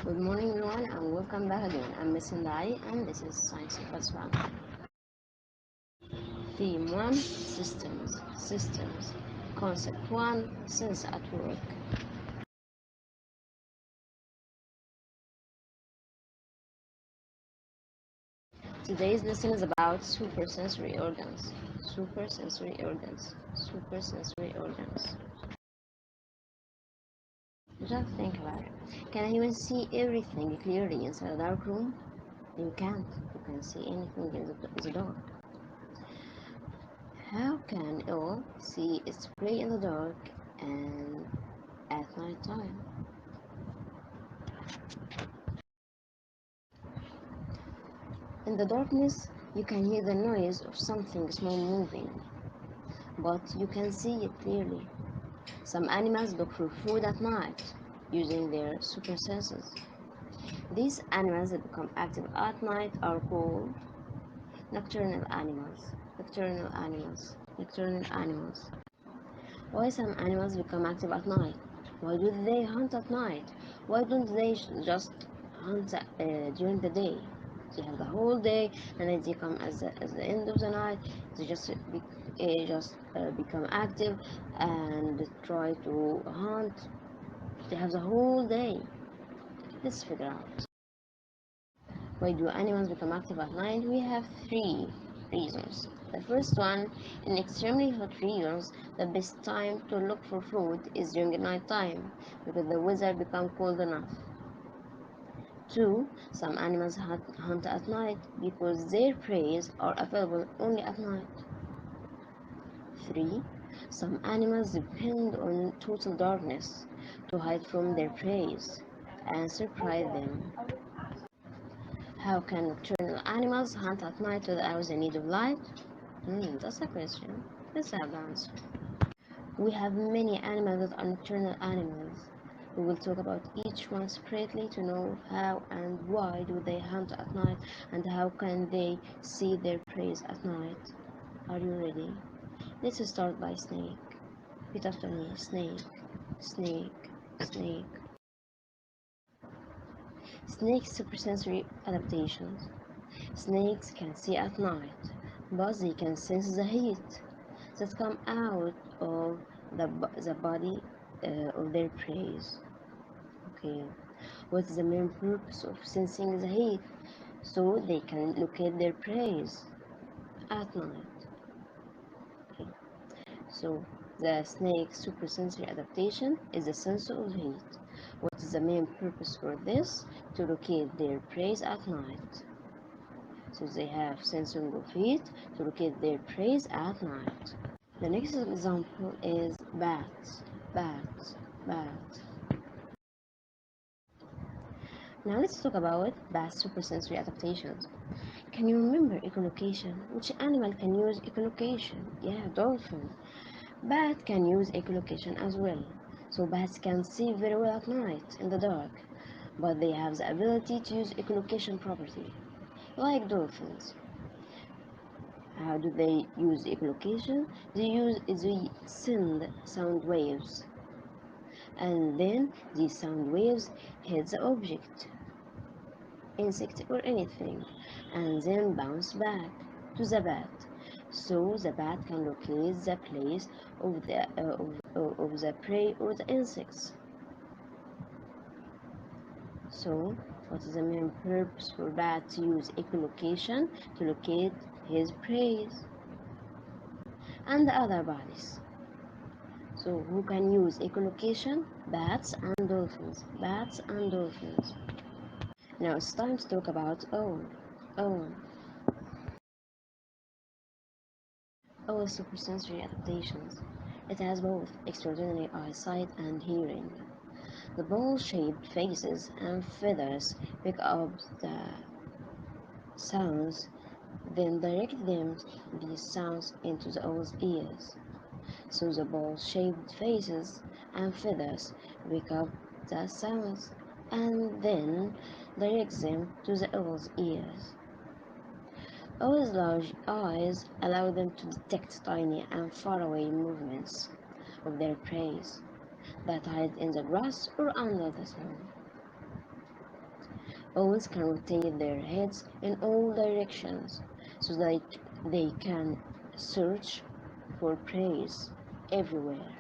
Good morning everyone and welcome back again. I'm Miss Ndai and this is Science Equals Fun. Theme 1 Systems. Concept 1 Sense at Work. Today's lesson is about supersensory organs. Supersensory organs. Supersensory organs. Just think about it. Can a human see everything clearly inside a dark room? You can't. You can't see anything in the dark. How can eel see its prey in the dark and at night time? In the darkness, you can hear the noise of something small moving, but you can see it clearly. Some animals look for food at night using their super senses. These animals that become active at night are called nocturnal animals. Nocturnal animals. Nocturnal animals. Why some animals become active at night? Why do they hunt at night? Why don't they just hunt during the day? They have the whole day, and then they come as the end of the night. They become active and try to hunt. They have the whole day. Let's figure out. Why do animals become active at night? We have three reasons. The first one, in extremely hot regions, the best time to look for food is during night time because the weather becomes cold enough. 2. Some animals hunt at night because their prey are available only at night. 3. Some animals depend on total darkness to hide from their prey and surprise them. How can nocturnal animals hunt at night without the need of light? That's a question. Let's have the answer. We have many animals that are nocturnal animals. We will talk about each one separately to know how and why do they hunt at night and how can they see their prey at night. Are you ready? Let's start by snake. Repeat after me. Snake, snake, snake. Snakes' supersensory adaptations. Snakes can see at night, but they can sense the heat that come out of the body of their prey. Okay, what is the main purpose of sensing the heat? So they can locate their prey at night. Okay. So the snake's supersensory adaptation is the sense of heat. What is the main purpose for this? To locate their prey at night. So they have sensing of heat to locate their prey at night. The next example is bats. Bats. Bats. Now let's talk about bat supersensory adaptations. Can you remember echolocation? Which animal can use echolocation? Yeah, dolphin. Bat can use echolocation as well. So bats can see very well at night in the dark, but they have the ability to use echolocation property, like dolphins. How do they use echolocation? They send sound waves, and then these sound waves hit the object, insect or anything, and then bounce back to the bat. So the bat can locate the place of the prey or the insects. So, what is the main purpose for bat to use echolocation to locate his prey and the other bodies? So, who can use echolocation? Bats and dolphins. Bats and dolphins. Now it's time to talk about owl. Owl. Owl supersensory adaptations. It has both extraordinary eyesight and hearing. The ball-shaped faces and feathers pick up the sounds, then direct these sounds into the owl's ears. So the ball-shaped faces and feathers pick up the sounds and then direct them to the owl's ears. Owls' large eyes allow them to detect tiny and faraway movements of their prey that hide in the grass or under the snow. Owls can rotate their heads in all directions so that they can search for prey everywhere.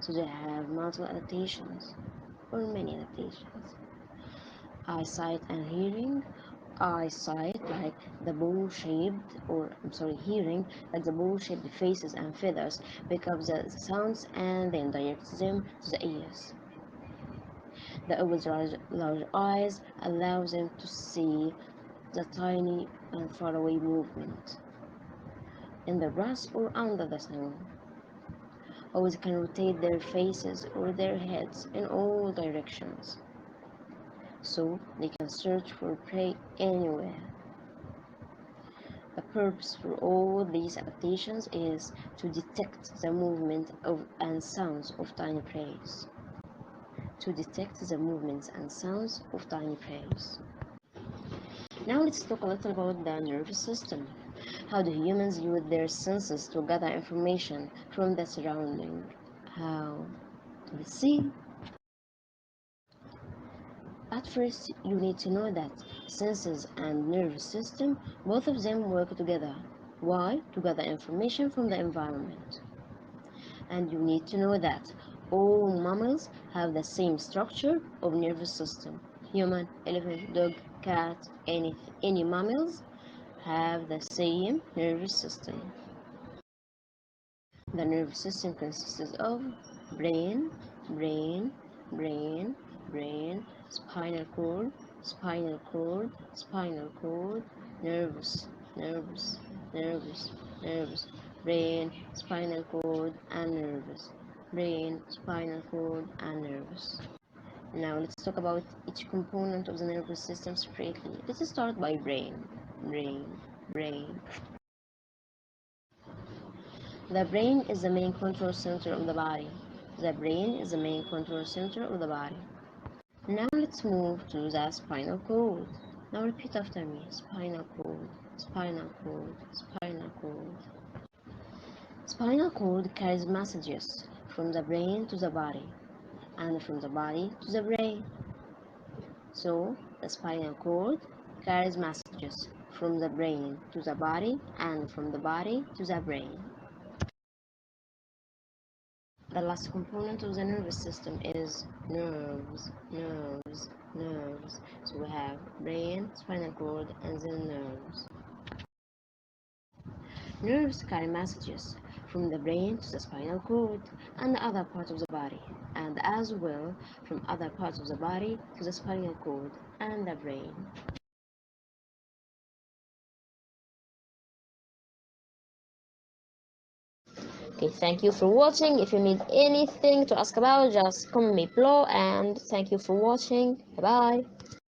So they have multiple adaptations or many adaptations. Eyesight and hearing. Eyesight, like the bowl-shaped, or I'm sorry, hearing, like the bowl-shaped faces and feathers, pick up the sounds and then direct them to the ears. The owl's large eyes allow them to see the tiny and faraway movement in the grass or under the snow. Owls can rotate their faces or their heads in all directions, so they can search for prey anywhere. The purpose for all these adaptations is to detect the movement of and sounds of tiny prey. To detect the movements and sounds of tiny prey. Now let's talk a little about the nervous system. How do humans use their senses to gather information from the surrounding? How? Let's see. At first, you need to know that senses and nervous system, both of them work together. Why? To gather information from the environment. And you need to know that all mammals have the same structure of nervous system. Human, elephant, dog, cat, any mammals have the same nervous system. The nervous system consists of brain, brain, brain, brain, spinal cord, spinal cord, spinal cord, nervous, nervous, nervous, nervous, brain, spinal cord, and nervous, brain, spinal cord, and nervous. Now let's talk about each component of the nervous system separately. Let's start by brain, brain, brain. The brain is the main control center of the body. The brain is the main control center of the body. Now let's move to the spinal cord. Now repeat after me. Spinal cord, spinal cord, spinal cord. Spinal cord carries messages from the brain to the body and from the body to the brain. So the spinal cord carries messages from the brain to the body and from the body to the brain. The last component of the nervous system is nerves, nerves, nerves. So we have brain, spinal cord, and then nerves. Nerves carry messages from the brain to the spinal cord and the other parts of the body, and as well from other parts of the body to the spinal cord and the brain. Okay, thank you for watching. If you need anything to ask about, just comment below, and thank you for watching. Bye bye.